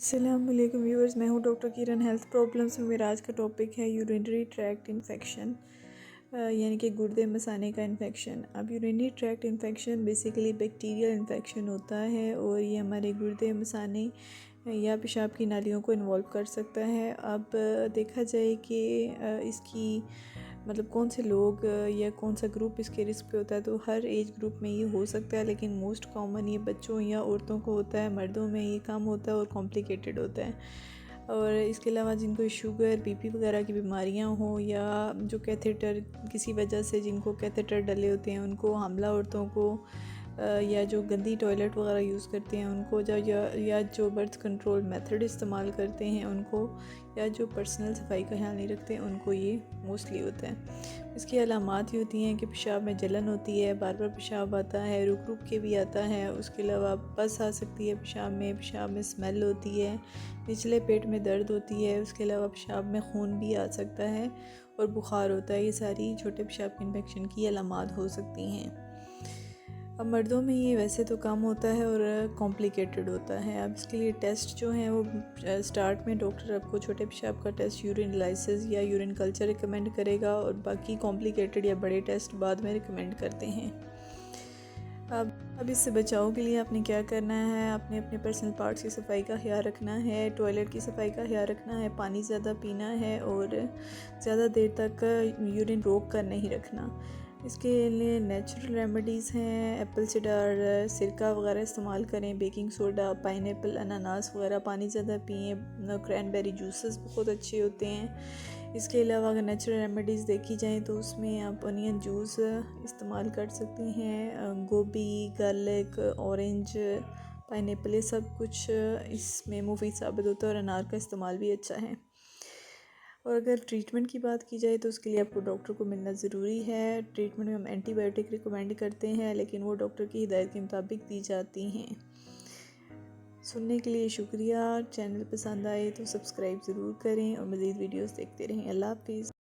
अस्सलाम वालेकुम व्यूअर्स, मैं हूं डॉक्टर किरण। हेल्थ प्रॉब्लम्स में मेरा आज का टॉपिक है यूरिनरी ट्रैक्ट इन्फेक्शन, यानी कि गुर्दे मसाने का इन्फेक्शन। अब urinary tract infection basically bacterial infection होता है और ये हमारे गुर्दे मसाने या पेशाब की नालियों को इन्वॉल्व कर सकता है। अब देखा जाए कि इसकी मतलब कौन से लोग या कौन सा ग्रुप इसके रिस्क पे होता है, तो हर एज ग्रुप में ये हो सकता है, लेकिन मोस्ट कॉमन ये बच्चों या औरतों को होता है। मर्दों में ये कम होता है और कॉम्प्लिकेटेड होता है। और इसके अलावा जिनको शुगर बीपी वगैरह की बीमारियां हो या जो कैथेटर किसी वजह से जिनको कैथेटर डले होते हैं उनको, हामला औरतों को, या जो गंदी टॉयलेट वगैरह यूज़ करते हैं उनको, या जो बर्थ कंट्रोल मेथड इस्तेमाल करते हैं उनको, या जो पर्सनल सफाई का ख्याल नहीं रखते उनको ये मोस्टली होता है। इसकी अलामात ये होती हैं कि पेशाब में जलन होती है, बार बार पेशाब आता है, रुक रुक के भी आता है। उसके अलावा पस आ सकती है पेशाब में स्मेल होती है, निचले पेट में दर्द होती है। उसके अलावा पेशाब में खून भी आ सकता है और बुखार होता है। ये सारी छोटे पेशाब के इन्फेक्शन की अलामात हो सकती हैं। अब मर्दों में ये वैसे तो कम होता है और कॉम्प्लिकेटेड होता है। अब इसके लिए टेस्ट जो हैं वो स्टार्ट में डॉक्टर आपको छोटे पेशाब का टेस्ट, यूरिन एनालिसिस या यूरिन कल्चर रिकमेंड करेगा, और बाकी कॉम्प्लिकेटेड या बड़े टेस्ट बाद में रिकमेंड करते हैं। अब इससे बचाव के लिए आपने क्या करना है, आपने अपने पर्सनल पार्ट्स की सफाई का ख्याल रखना है, टॉयलेट की सफाई का ख्याल रखना है, पानी ज़्यादा पीना है और ज़्यादा देर तक यूरिन रोक कर नहीं रखना। इसके लिए नेचुरल रेमेडीज़ हैं, एप्पल सिडार, सिरका वगैरह इस्तेमाल करें, बेकिंग सोडा, पाइनएप्पल, अनानास वगैरह, पानी ज़्यादा पिएँ, क्रैनबेरी जूसेस बहुत अच्छे होते हैं। इसके अलावा अगर नेचुरल रेमेडीज़ देखी जाएँ तो उसमें आप अनियन जूस इस्तेमाल कर सकते हैं, गोभी, गार्लिक, ऑरेंज, पाइनएप्पल, ये सब कुछ इसमें मुफीद साबित होता है और अनार का इस्तेमाल भी अच्छा है। और अगर ट्रीटमेंट की बात की जाए तो उसके लिए आपको डॉक्टर को मिलना ज़रूरी है। ट्रीटमेंट में हम एंटीबायोटिक रिकमेंड करते हैं, लेकिन वो डॉक्टर की हिदायत के मुताबिक दी जाती हैं। सुनने के लिए शुक्रिया। चैनल पसंद आए तो सब्सक्राइब ज़रूर करें और मज़ीद वीडियोस देखते रहें। अल्लाह हाफिज़।